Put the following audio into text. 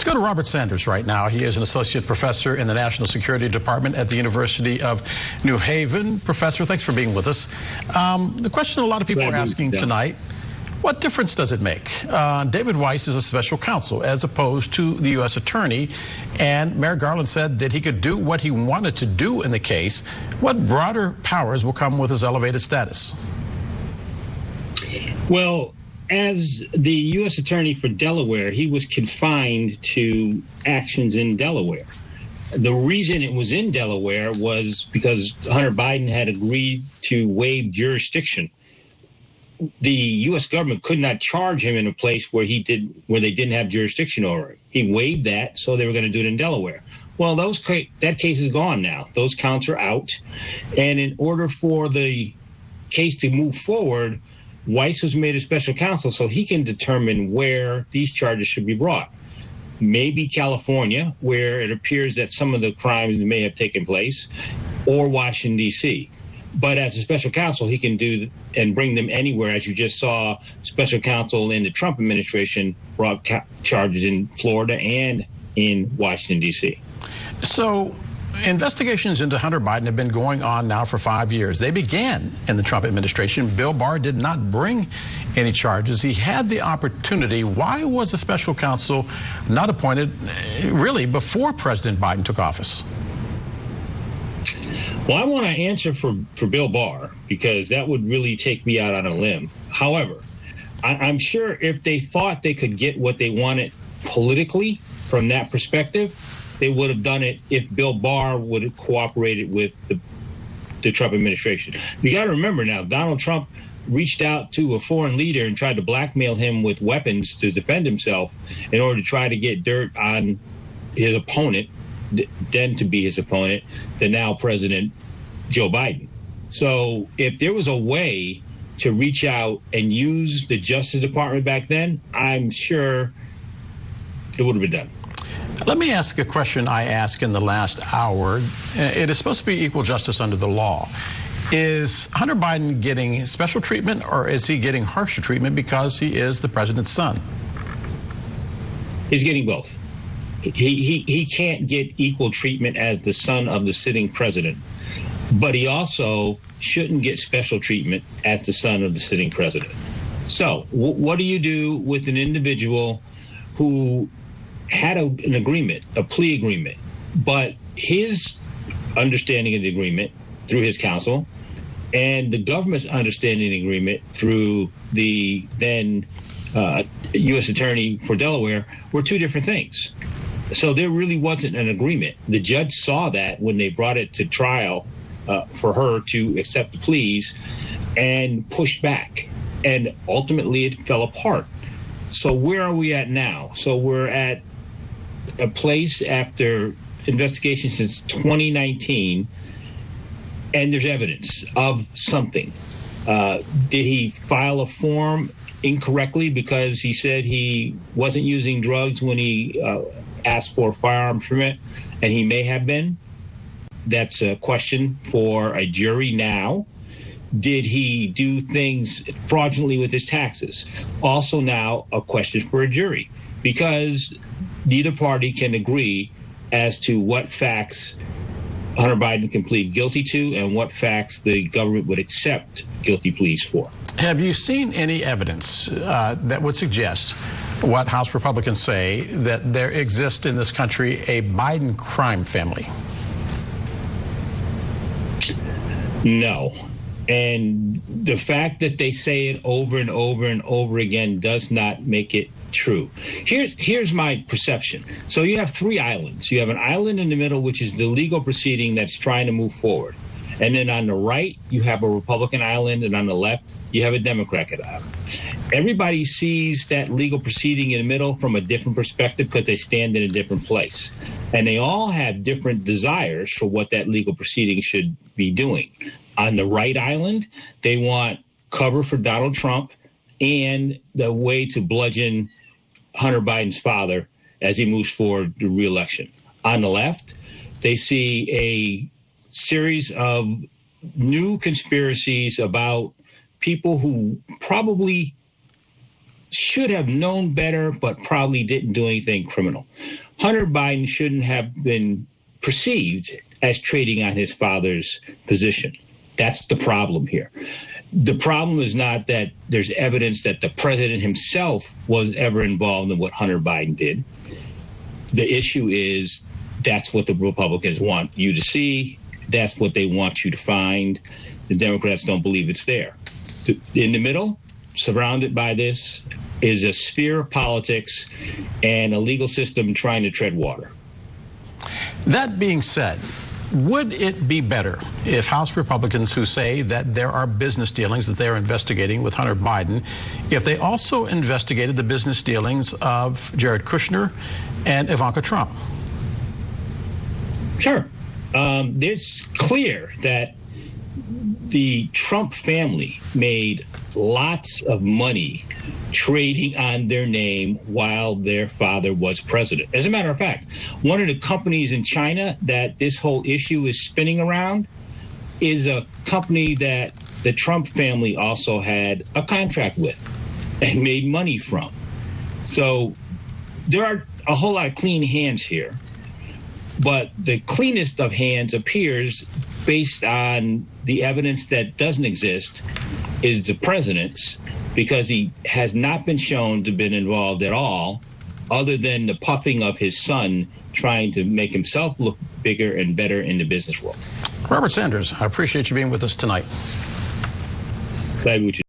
Let's go to Robert Sanders right now. He is an associate professor in the National Security Department at the University of New Haven. Professor, thanks for being with us. The question a lot of people are asking tonight, what difference does it make? David Weiss is a special counsel as opposed to the U.S. attorney, and Merrick Garland said that he could do what he wanted to do in the case. What broader powers will come with his elevated status? Well, as the U.S. attorney for Delaware, he was confined to actions in Delaware. The reason it was in Delaware was because Hunter Biden had agreed to waive jurisdiction. The U.S. government could not charge him in a place where they didn't have jurisdiction over it. He waived that, so they were going to do it in Delaware. Well, that case is gone now. Those counts are out. And in order for the case to move forward, Weiss was made a special counsel so he can determine where these charges should be brought. Maybe California, where it appears that some of the crimes may have taken place, or Washington, D.C. But as a special counsel, he can do and bring them anywhere. As you just saw, special counsel in the Trump administration brought charges in Florida and in Washington, D.C. So investigations into Hunter Biden have been going on now for 5 years. They began in the Trump administration. Bill Barr did not bring any charges. He had the opportunity. Why was a special counsel not appointed really before President Biden took office? Well, I want to answer for Bill Barr because that would really take me out on a limb. However, I'm sure if they thought they could get what they wanted politically from that perspective, they would have done it if Bill Barr would have cooperated with the Trump administration. You got to remember now, Donald Trump reached out to a foreign leader and tried to blackmail him with weapons to defend himself in order to try to get dirt on his opponent, then to be his opponent, the now President Joe Biden. So if there was a way to reach out and use the Justice Department back then, I'm sure it would have been done. Let me ask a question I asked in the last hour. It is supposed to be equal justice under the law. Is Hunter Biden getting special treatment, or is he getting harsher treatment because he is the president's son? He's getting both. He can't get equal treatment as the son of the sitting president, but he also shouldn't get special treatment as the son of the sitting president. So what do you do with an individual who had an agreement, a plea agreement, but his understanding of the agreement through his counsel and the government's understanding of the agreement through the then U.S. attorney for Delaware were two different things? So there really wasn't an agreement. The judge saw that when they brought it to trial for her to accept the pleas and pushed back. And ultimately it fell apart. So where are we at now? So we're at a place after investigation since 2019, and there's evidence of something. Did he file a form incorrectly because he said he wasn't using drugs when he asked for a firearm permit, and he may have been? That's a question for a jury now. Did he do things fraudulently with his taxes? Also now a question for a jury, because neither party can agree as to what facts Hunter Biden can plead guilty to and what facts the government would accept guilty pleas for. Have you seen any evidence that would suggest what House Republicans say, that there exists in this country a Biden crime family? No. And the fact that they say it over and over and over again does not make it true. Here's my perception. So you have three islands. You have an island in the middle, which is the legal proceeding that's trying to move forward. And then on the right, you have a Republican island, and on the left, you have a Democratic island. Everybody sees that legal proceeding in the middle from a different perspective because they stand in a different place. And they all have different desires for what that legal proceeding should be doing. On the right island, they want cover for Donald Trump and the way to bludgeon Hunter Biden's father as he moves forward to re-election. On the left, they see a series of new conspiracies about people who probably should have known better, but probably didn't do anything criminal. Hunter Biden shouldn't have been perceived as trading on his father's position. That's the problem here. The problem is not that there's evidence that the president himself was ever involved in what Hunter Biden did. The issue is that's what the Republicans want you to see. That's what they want you to find. The Democrats don't believe it's there. In the middle, surrounded by this, is a sphere of politics and a legal system trying to tread water. That being said, would it be better if House Republicans who say that there are business dealings that they're investigating with Hunter Biden, if they also investigated the business dealings of Jared Kushner and Ivanka Trump? Sure. It's clear that the Trump family made lots of money trading on their name while their father was president. As a matter of fact, one of the companies in China that this whole issue is spinning around is a company that the Trump family also had a contract with and made money from. So there are a whole lot of clean hands here. But the cleanest of hands appears, based on the evidence that doesn't exist, is the president's, because he has not been shown to have been involved at all, other than the puffing of his son trying to make himself look bigger and better in the business world. Robert Sanders, I appreciate you being with us tonight. Glad to be with you.